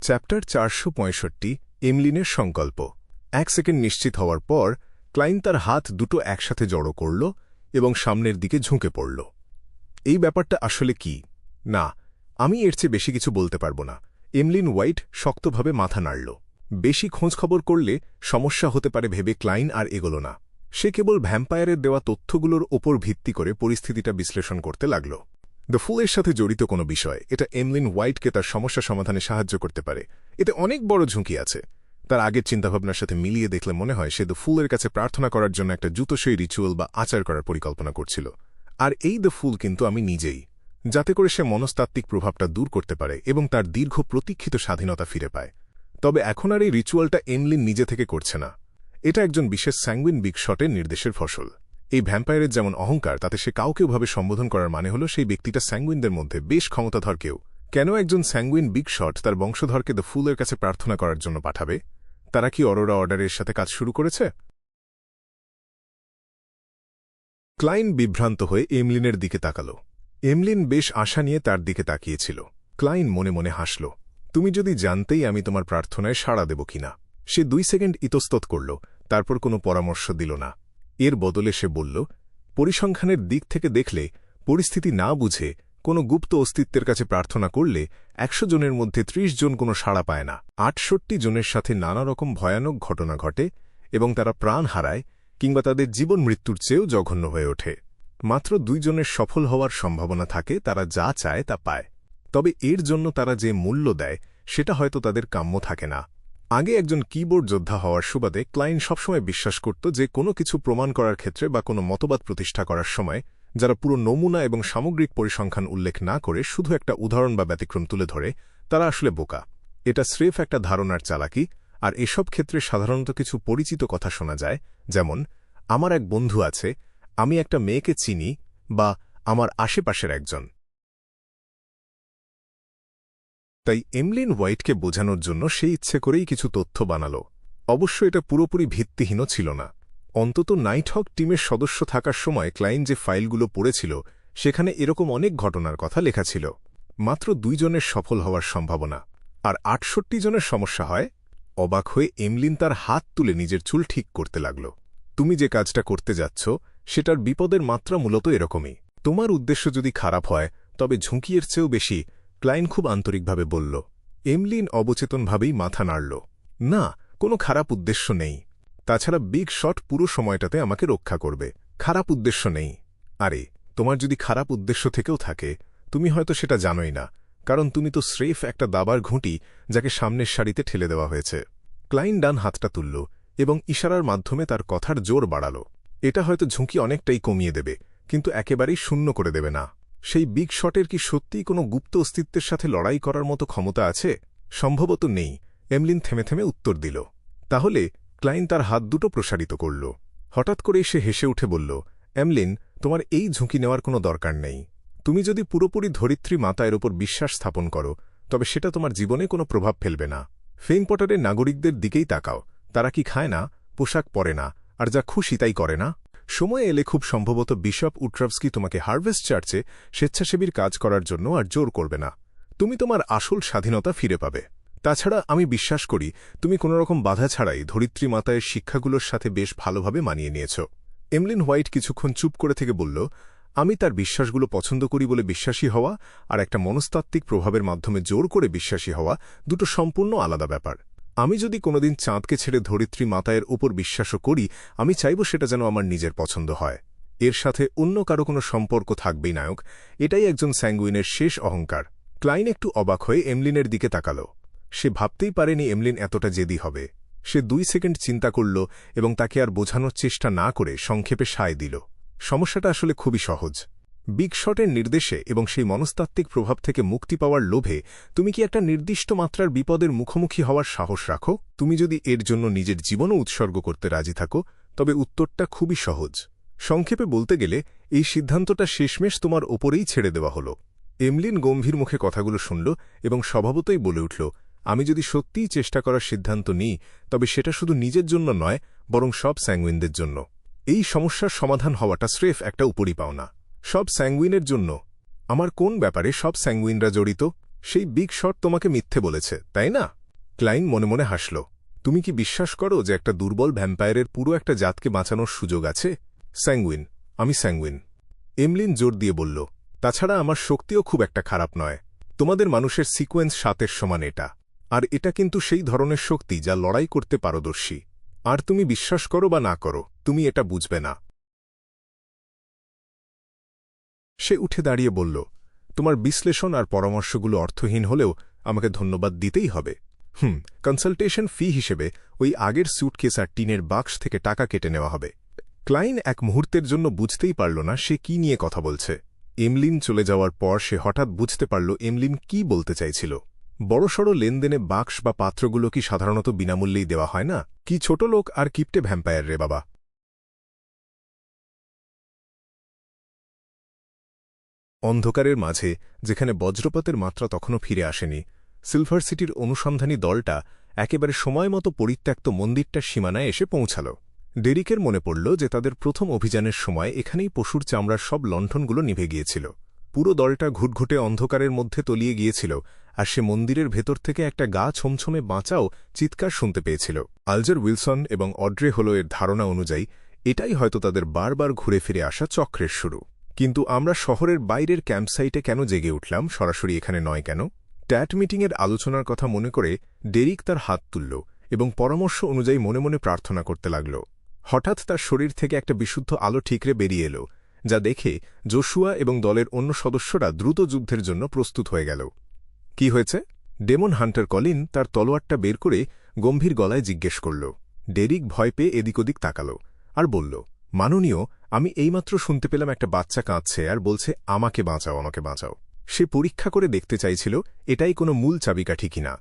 Chapter 465 এমলিনের সংকল্প। 1 second নিশ্চিত হওয়ার পর ক্লাইন তার হাত দুটো একসাথে জড়ো করল এবং সামনের দিকে ঝুঁকে পড়ল। এই ব্যাপারটা আসলে কি? না, আমি এর চেয়ে বেশি কিছু বলতে পারব না। এমলিন হোয়াইট শক্তভাবে মাথা নাড়ল। বেশি খোঁজখবর করলে সমস্যা হতে পারে ভেবে ক্লাইন আর এগোল না। সে কেবল ভ্যাম্পায়ারের দেওয়া তথ্যগুলোর ওপর ভিত্তি করে পরিস্থিতিটা বিশ্লেষণ করতে লাগল। দ্য ফুলের সাথে জড়িত কোনো বিষয়, এটা এমলিন হোয়াইটকে তার সমস্যা সমাধানে সাহায্য করতে পারে। এতে অনেক বড় ঝুঁকি আছে। তার আগের চিন্তাভাবনার সাথে মিলিয়ে দেখলে মনে হয় সে দ্য ফুলের কাছে প্রার্থনা করার জন্য একটা জুতোসই রিচুয়াল বা আচার করার পরিকল্পনা করছিল। আর এই দ্য ফুল কিন্তু আমি নিজেই, যাতে করে সে মনস্তাত্ত্বিক প্রভাবটা দূর করতে পারে এবং তার দীর্ঘ প্রতীক্ষিত স্বাধীনতা ফিরে পায়। তবে এখন আর এই রিচুয়ালটা এমলিন নিজে থেকে করছে না। এটা একজন বিশেষ স্যাঙ্গুইন বিগ শটের নির্দেশের ফসল। এই ভ্যাম্পায়ারের যেমন অহংকার, তাতে সে কাউকেভাবে সম্বোধন করার মানে হল সেই ব্যক্তিটা স্যাঙ্গুইনদের মধ্যে বেশ ক্ষমতাধর কেউ। কেন একজন স্যাঙ্গুইন বিগ শট তার বংশধরকে দ্য ফুলের কাছে প্রার্থনা করার জন্য পাঠাবে? তারা কি অরোরা অর্ডারের সাথে কাজ শুরু করেছে? ক্লাইন বিভ্রান্ত হয়ে এমলিনের দিকে তাকাল। এমলিন বেশ আশা নিয়ে তার দিকে তাকিয়েছিল। ক্লাইন মনে মনে হাসল। তুমি যদি জানতেই আমি তোমার প্রার্থনায় সাড়া দেব কিনা। সে 2 সেকেন্ড ইতস্তত করল, তারপর কোনো পরামর্শ দিল না। এর বদলে সে বলল, পরিসংখ্যানের দিক থেকে দেখলে, পরিস্থিতি না বুঝে কোনো গুপ্ত অস্তিত্বের কাছে প্রার্থনা করলে 100 জনের মধ্যে 30 জন কোনো সাড়া পায় না। 68 জনের সাথে নানা রকম ভয়ানক ঘটনা ঘটে এবং তারা প্রাণ হারায় কিংবা তাদের জীবন মৃত্যুর চেয়েও জঘন্য হয়ে ওঠে। মাত্র 2 জনের সফল হওয়ার সম্ভাবনা থাকে, তারা যা চায় তা পায়। তবে এর জন্য তারা যে মূল্য দেয় সেটা হয়তো তাদের কাম্য থাকে না। আগে একজন কিবোর্ড যোদ্ধা হওয়ার সুবাদে ক্লাইন সবসময় বিশ্বাস করত যে কোনো কিছু প্রমাণ করার ক্ষেত্রে বা কোনো মতবাদ প্রতিষ্ঠা করার সময় যারা পুরো নমুনা এবং সামগ্রিক পরিসংখ্যান উল্লেখ না করে শুধু একটা উদাহরণ বা ব্যতিক্রম তুলে ধরে, তারা আসলে বোকা। এটা স্রেফ একটা ধারণার চালাকি। আর এসব ক্ষেত্রে সাধারণত কিছু পরিচিত কথা শোনা যায়, যেমন আমার এক বন্ধু আছে, আমি একটা মেয়েকে চিনি, বা আমার আশেপাশের একজন। তাই এমলিন হোয়াইটকে বোঝানোর জন্য সে ইচ্ছে করেই কিছু তথ্য বানাল। অবশ্য এটা পুরোপুরি ভিত্তিহীনও ছিল না। অন্তত নাইটহক টিমের সদস্য থাকার সময় ক্লাইন যে ফাইলগুলো পড়েছিল সেখানে এরকম অনেক ঘটনার কথা লেখা ছিল। মাত্র 2 জনের সফল হওয়ার সম্ভাবনা, আর 68 জনের সমস্যা হয়। অবাক হয়ে এমলিন তার হাত তুলে নিজের চুল ঠিক করতে লাগল। তুমি যে কাজটা করতে যাচ্ছ সেটার বিপদের মাত্রা মূলত এরকমই। তোমার উদ্দেশ্য যদি খারাপ হয় তবে ঝুঁকির চেয়েও বেশি, ক্লাইন খুব আন্তরিকভাবে বলল। এমলিন অবচেতনভাবেই মাথা নাড়ল। না, কোনো খারাপ উদ্দেশ্য নেই। তাছাড়া বিগ শট পুরো সময়টাতে আমাকে রক্ষা করবে। খারাপ উদ্দেশ্য নেই। আরে, তোমার যদি খারাপ উদ্দেশ্য থেকেও থাকে, তুমি হয়তো সেটা জানোই না, কারণ তুমি তো স্রেফ একটা দাবার ঘুঁটি যাকে সামনের সারিতে ঠেলে দেওয়া হয়েছে। ক্লাইন ডান হাতটা তুলল এবং ইশারার মাধ্যমে তার কথার জোর বাড়াল। এটা হয়তো ঝুঁকি অনেকটাই কমিয়ে দেবে, কিন্তু একেবারেই শূন্য করে দেবে না। সেই বিগ শটের কি সত্যিই কোনো গুপ্ত অস্তিত্বের সাথে লড়াই করার মতো ক্ষমতা আছে? সম্ভবত নেই। এমলিন থেমে থেমে উত্তর দিল। তাহলে? ক্লাইন তার হাত দুটো প্রসারিত করল। হঠাৎ করেই সে হেসে উঠে বলল, এমলিন, তোমার এই ঝুঁকি নেওয়ার কোনো দরকার নেই। তুমি যদি পুরোপুরি ধরিত্রী মাতায়ের ওপর বিশ্বাস স্থাপন করো, তবে সেটা তোমার জীবনে কোনো প্রভাব ফেলবে না। ফেইনপটারের নাগরিকদের দিকেই তাকাও। তারা কি খায় না, পোশাক পরে না, আর যা খুশি তাই করে না? সময় এলে খুব সম্ভবত বিশপ উট্রাভস্কি তোমাকে হারভেস্ট চার্চে স্বেচ্ছাসেবীর কাজ করার জন্য আর জোর করবে না। তুমি তোমার আসল স্বাধীনতা ফিরে পাবে। তাছাড়া আমি বিশ্বাস করি তুমি কোনোরকম বাধা ছাড়াই ধরিত্রী মাতায়ের শিক্ষাগুলোর সাথে বেশ ভালোভাবে মানিয়ে নিয়েছ। এমলিন হোয়াইট কিছুক্ষণ চুপ করে থেকে বলল, আমি তার বিশ্বাসগুলো পছন্দ করি বলে বিশ্বাসী হওয়া আর একটা মনস্তাত্ত্বিক প্রভাবের মাধ্যমে জোর করে বিশ্বাসী হওয়া দুটো সম্পূর্ণ আলাদা ব্যাপার। আমি যদি কোনোদিন চাঁদকে ছেড়ে ধরিত্রী মাতায়ের উপর বিশ্বাসও করি, আমি চাইব সেটা যেন আমার নিজের পছন্দ হয়। এর সাথে অন্য কারো কোনো সম্পর্ক থাকবেই নায়ক। এটাই একজন স্যাঙ্গুইনের শেষ অহংকার। ক্লাইন একটু অবাক হয়ে এমলিনের দিকে তাকাল। সে ভাবতেই পারেনি এমলিন এতটা জেদি হবে। সে 2 সেকেন্ড চিন্তা করল এবং তাকে আর বোঝানোর চেষ্টা না করে সংক্ষেপে সায় দিল। সমস্যাটা আসলে খুবই সহজ। বিগ শটের নির্দেশে এবং সেই মনস্তাত্ত্বিক প্রভাব থেকে মুক্তি পাওয়ার লোভে তুমি কি একটা নির্দিষ্ট মাত্রার বিপদের মুখোমুখি হওয়ার সাহস রাখো? তুমি যদি এর জন্য নিজের জীবনও উৎসর্গ করতে রাজি থাকো, তবে উত্তরটা খুবই সহজ। সংক্ষেপে বলতে গেলে এই সিদ্ধান্তটা শেষমেশ তোমার ওপরেই ছেড়ে দেওয়া হল। এমলিন গম্ভীর মুখে কথাগুলো শুনল এবং স্বভাবতই বলে উঠল, আমি যদি সত্যিই চেষ্টা করার সিদ্ধান্ত নিই, তবে সেটা শুধু নিজের জন্য নয়, বরং সব স্যাঙ্গুইনদের জন্য। এই সমস্যার সমাধান হওয়াটা স্রেফ একটা উপরি পাওনা। সব স্যাঙ্গুইনের জন্য। আমার কোন ব্যাপারে সব স্যাঙ্গুইনরা জড়িত? সেই বিগ শট তোমাকে মিথ্যে বলেছে, তাই না? ক্লাইন মনে মনে হাসল। তুমি কি বিশ্বাস করো যে একটা দুর্বল ভ্যাম্পায়ারের পুরো একটা জাতকে বাঁচানোর সুযোগ আছে? স্যাঙ্গুইন, আমি স্যাঙ্গুইন। এমলিন জোর দিয়ে বলল। তাছাড়া আমার শক্তিও খুব একটা খারাপ নয়। তোমাদের মানুষের সিকোয়েন্স 7-এর সমান এটা। আর এটা কিন্তু সেই ধরনের শক্তি যা লড়াই করতে পারদর্শী। আর তুমি বিশ্বাস করো বা না করো, তুমি এটা বুঝবে না। সে উঠে দাঁড়িয়ে বলল, তোমার বিশ্লেষণ আর পরামর্শগুলো অর্থহীন হলেও আমাকে ধন্যবাদ দিতেই হবে। কনসালটেশন ফি হিসেবে ওই আগের স্যুটকেস আর টিনের বাক্স থেকে টাকা কেটে নেওয়া হবে। ক্লাইন এক মুহূর্তের জন্য বুঝতেই পারল না সে কি নিয়ে কথা বলছে। এমলিন চলে যাওয়ার পর সে হঠাৎ বুঝতে পারল এমলিন কি বলতে চাইছিল। বড়সড় লেনদেনে বাক্স বা পাত্রগুলো কি সাধারণত বিনামূল্যেই দেওয়া হয় না? কি ছোট লোক আর কিপটে ভ্যাম্পায়ার রে বাবা! অন্ধকারের মাঝে, যেখানে বজ্রপাতের মাত্রা তখনও ফিরে আসেনি, সিলভার সিটির অনুসন্ধানী দলটা একেবারে সময়মতো পরিত্যক্ত মন্দিরটার সীমানায় এসে পৌঁছাল। ডেরিকের মনে পড়ল যে তাদের প্রথম অভিযানের সময় এখানেই পশুর চামড়ার সব লণ্ঠনগুলো নিভে গিয়েছিল। পুরো দলটা ঘুটঘুটে অন্ধকারের মধ্যে তলিয়ে গিয়েছিল, আর সে মন্দিরের ভেতর থেকে একটা গা ছমছমে বাঁচাও চিৎকার শুনতে পেয়েছিল। আলজার উইলসন এবং অড্রে হলো এর ধারণা অনুযায়ী এটাই হয়তো তাদের বারবার ঘুরে ফিরে আসা চক্রের শুরু। কিন্তু আমরা শহরের বাইরের ক্যাম্পসাইটে কেন জেগে উঠলাম, সরাসরি এখানে নয় কেন? ট্যাট মিটিংয়ের আলোচনার কথা মনে করে ডেরিক তার হাত তুলল এবং পরামর্শ অনুযায়ী মনে মনে প্রার্থনা করতে লাগল। হঠাৎ তার শরীর থেকে একটা বিশুদ্ধ আলো ঠিকরে বেরিয়ে এলো, যা দেখে জোশুয়া এবং দলের অন্য সদস্যরা দ্রুত যুদ্ধের জন্য প্রস্তুত হয়ে গেল। কি হয়েছে? ডেমন হান্টার কলিন তার তলোয়ারটা বের করে গম্ভীর গলায় জিজ্ঞেস করল। ডেরিক ভয় পেয়ে এদিক ওদিক তাকাল আর বলল, মাননীয়, আমি এইমাত্র শুনতে পেলাম একটা বাচ্চা কাঁদছে আর বলছে আমাকে বাঁচাও, আমাকে বাঁচাও। সে পরীক্ষা করে দেখতে চাইছিল এটাই কোনো মূল চাবিকাঠি কিনা।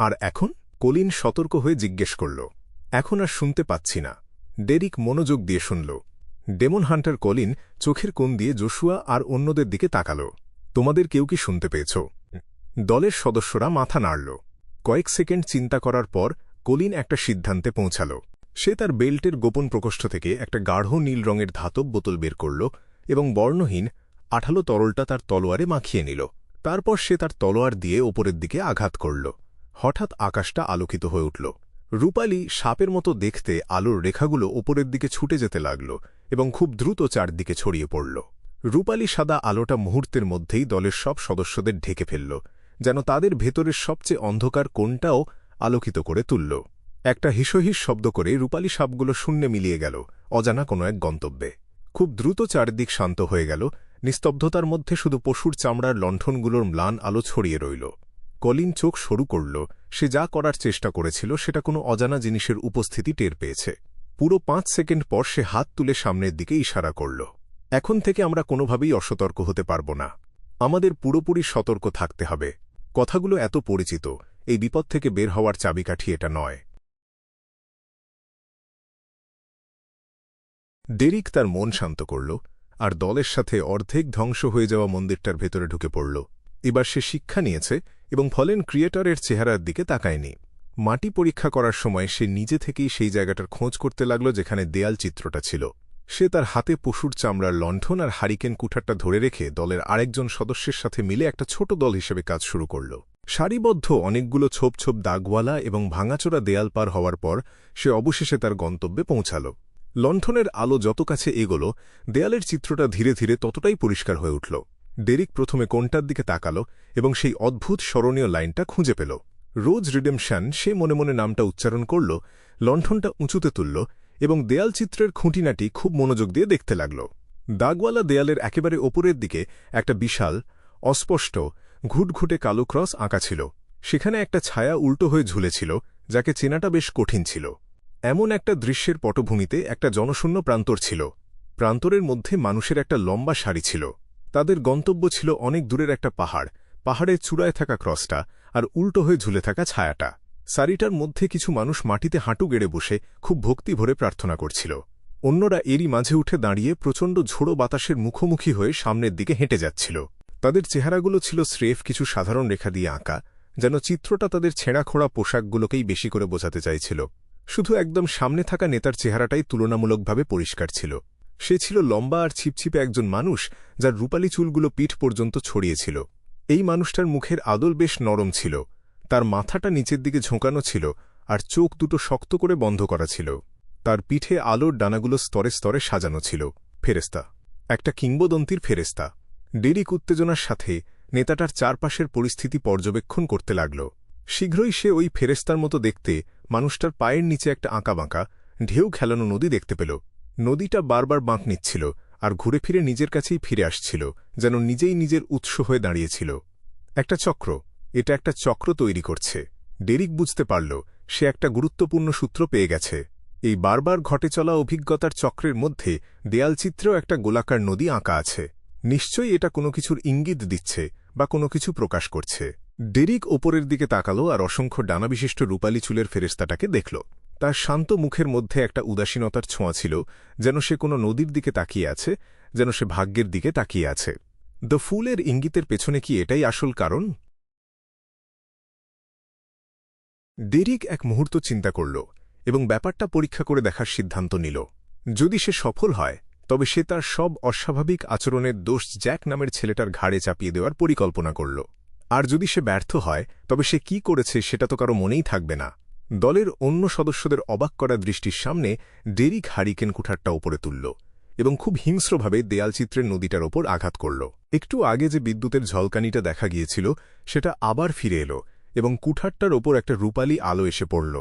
আর এখন? কলিন সতর্ক হয়ে জিজ্ঞেস করল। এখন আর শুনতে পাচ্ছি না। ডেরিক মনোযোগ দিয়ে শুনল। ডেমন হান্টার কলিন চোখের কোণ দিয়ে জোশুয়া আর অন্যদের দিকে তাকাল। তোমাদের কেউ কি শুনতে পেয়েছ? দলের সদস্যরা মাথা নাড়ল। কয়েক সেকেন্ড চিন্তা করার পর কলিন একটা সিদ্ধান্তে পৌঁছাল। সে তার বেল্টের গোপন প্রকোষ্ঠ থেকে একটা গাঢ় নীল রঙের ধাতব বোতল বের করল এবং বর্ণহীন আঠালো তরলটা তার তলোয়ারে মাখিয়ে নিল। তারপর সে তার তলোয়ার দিয়ে ওপরের দিকে আঘাত করল। হঠাৎ আকাশটা আলোকিত হয়ে উঠল। রূপালী সাপের মতো দেখতে আলোর রেখাগুলো ওপরের দিকে ছুটে যেতে লাগল এবং খুব দ্রুত চারদিকে ছড়িয়ে পড়ল। রূপালী সাদা আলোটা মুহূর্তের মধ্যেই দলের সব সদস্যদের ঢেকে ফেলল, যেন তাদের ভেতরের সবচেয়ে অন্ধকার কোণটাও আলোকিত করে তুলল। একটা হিসহিস শব্দ করে রূপালী সাপগুলো শূন্যে মিলিয়ে গেল, অজানা কোনো এক গন্তব্যে। খুব দ্রুত চারদিক শান্ত হয়ে গেল। নিস্তব্ধতার মধ্যে শুধু পশুর চামড়ার লণ্ঠনগুলোর ম্লান আলো ছড়িয়ে রইল। কলিন চোখ সরু করল। সে যা করার চেষ্টা করেছিল সেটা কোনো অজানা জিনিসের উপস্থিতি টের পেয়েছে। পুরো 5 সেকেন্ড পর সে হাত তুলে সামনের দিকে ইশারা করল। এখন থেকে আমরা কোনোভাবেই অসতর্ক হতে পারব না। আমাদের পুরোপুরি সতর্ক থাকতে হবে। কথাগুলো এত পরিচিত, এই বিপদ থেকে বের হওয়ার চাবিকাঠি এটা নয়। ডেরিক তার মন শান্ত করল আর দলের সাথে অর্ধেক ধ্বংস হয়ে যাওয়া মন্দিরটার ভেতরে ঢুকে পড়ল। এবার সে শিক্ষা নিয়েছে এবং ফলেন ক্রিয়েটরের চেহারার দিকে তাকায়নি। মাটি পরীক্ষা করার সময় সে নিজে থেকেই সেই জায়গাটার খোঁজ করতে লাগল যেখানে দেয়াল চিত্রটা ছিল। সে তার হাতে পশুর চামড়ার লণ্ঠন আর হারিকেন কুঠারটা ধরে রেখে দলের আরেকজন সদস্যের সাথে মিলে একটা ছোট দল হিসেবে কাজ শুরু করল। সারিবদ্ধ অনেকগুলো ছোপ ছোপ দাগওয়ালা এবং ভাঙাচোরা দেয়াল পার হওয়ার পর সে অবশেষে তার গন্তব্যে পৌঁছাল। লণ্ঠনের আলো যত কাছে এগোল, দেয়ালের চিত্রটা ধীরে ধীরে ততটাই পরিষ্কার হয়ে উঠল। ডেরিক প্রথমে কোণটার দিকে তাকাল এবং সেই অদ্ভুত স্মরণীয় লাইনটা খুঁজে পেল। রোজ রিডেমশন। সে মনে মনে নামটা উচ্চারণ করল, লণ্ঠনটা উঁচুতে তুলল এবং দেয়াল চিত্রের খুঁটিনাটি খুব মনোযোগ দিয়ে দেখতে লাগল। দাগওয়ালা দেয়ালের একেবারে ওপরের দিকে একটা বিশাল, অস্পষ্ট, ঘুটঘুটে কালো ক্রস আঁকা ছিল। সেখানে একটা ছায়া উল্টো হয়ে ঝুলেছিল, যাকে চেনাটা বেশ কঠিন ছিল। এমন একটা দৃশ্যের পটভূমিতে একটা জনশূন্য প্রান্তর ছিল। প্রান্তরের মধ্যে মানুষের একটা লম্বা সারি ছিল। তাদের গন্তব্য ছিল অনেক দূরের একটা পাহাড়, পাহাড়ের চূড়ায় থাকা ক্রসটা আর উল্টো হয়ে ঝুলে থাকা ছায়াটা। সারিটার মধ্যে কিছু মানুষ মাটিতে হাঁটু গেড়ে বসে খুব ভক্তি ভরে প্রার্থনা করছিল। অন্যরা এরই মাঝে উঠে দাঁড়িয়ে প্রচণ্ড ঝোড়ো বাতাসের মুখোমুখি হয়ে সামনের দিকে হেঁটে যাচ্ছিল। তাদের চেহারাগুলো ছিল স্রেফ কিছু সাধারণ রেখা দিয়ে আঁকা, যেন চিত্রটা তাদের ছেঁড়াখোড়া পোশাকগুলোকেই বেশি করে বোঝাতে চাইছিল। শুধু একদম সামনে থাকা নেতার চেহারাটাই তুলনামূলকভাবে পরিষ্কার ছিল। সে ছিল লম্বা আর ছিপছিপে একজন মানুষ, যার রূপালী চুলগুলো পিঠ পর্যন্ত ছড়িয়েছিল। এই মানুষটার মুখের আদল বেশ নরম ছিল, তার মাথাটা নিচের দিকে ঝোঁকানো ছিল আর চোখ দুটো শক্ত করে বন্ধ করা ছিল। তার পিঠে আলোর ডানাগুলো স্তরে স্তরে সাজানো ছিল। ফেরেস্তা, একটা কিংবদন্তির ফেরেস্তা। ডেরিক উত্তেজনার সাথে নেতাটার চারপাশের পরিস্থিতি পর্যবেক্ষণ করতে লাগল। শীঘ্রই সে ওই ফেরেস্তার মতো দেখতে মানুষটার পায়ের নিচে একটা আঁকাবাঁকা ঢেউ খেলানো নদী দেখতে পেল। নদীটা বারবার বাঁক নিচ্ছিল আর ঘুরে ফিরে নিজের কাছেই ফিরে আসছিল, যেন নিজেই নিজের উৎস হয়ে দাঁড়িয়েছিল। একটা চক্র, এটা একটা চক্র তৈরি করছে। ডেরিক বুঝতে পারল সে একটা গুরুত্বপূর্ণ সূত্র পেয়ে গেছে। এই বারবার ঘটে চলা অভিজ্ঞতার চক্রের মধ্যে দেয়ালচিত্রেও একটা গোলাকার নদী আঁকা আছে। নিশ্চয়ই এটা কোনো কিছুর ইঙ্গিত দিচ্ছে বা কোনো কিছু প্রকাশ করছে। ডেরিক ওপরের দিকে তাকালো আর অসংখ্য ডানাবিশিষ্ট রূপালী চুলের ফেরেস্তাটাকে দেখল। তার শান্ত মুখের মধ্যে একটা উদাসীনতার ছোঁয়া ছিল, যেন সে কোনো নদীর দিকে তাকিয়ে আছে, যেন সে ভাগ্যের দিকে তাকিয়ে আছে। দ্য ফুলের ইঙ্গিতের পেছনে কি এটাই আসল কারণ? ডেরিক এক মুহূর্ত চিন্তা করল এবং ব্যাপারটা পরীক্ষা করে দেখার সিদ্ধান্ত নিল। যদি সে সফল হয় তবে সে তার সব অস্বাভাবিক আচরণের দোষ জ্যাক নামের ছেলেটার ঘাড়ে চাপিয়ে দেওয়ার পরিকল্পনা করল। আর যদি সে ব্যর্থ হয় তবে সে কি করেছে সেটা তো কারো মনেই থাকবে না। দলের অন্য সদস্যদের অবাক করা দৃষ্টির সামনে ডেরিক হারিকেন কুঠারটা ওপরে তুলল এবং খুব হিংস্রভাবে দেয়ালচিত্রের নদীটার ওপর আঘাত করল। একটু আগে যে বিদ্যুতের ঝলকানিটা দেখা গিয়েছিল সেটা আবার ফিরে এলো এবং কুঠারটার ওপর একটা রূপালী আলো এসে পড়ল।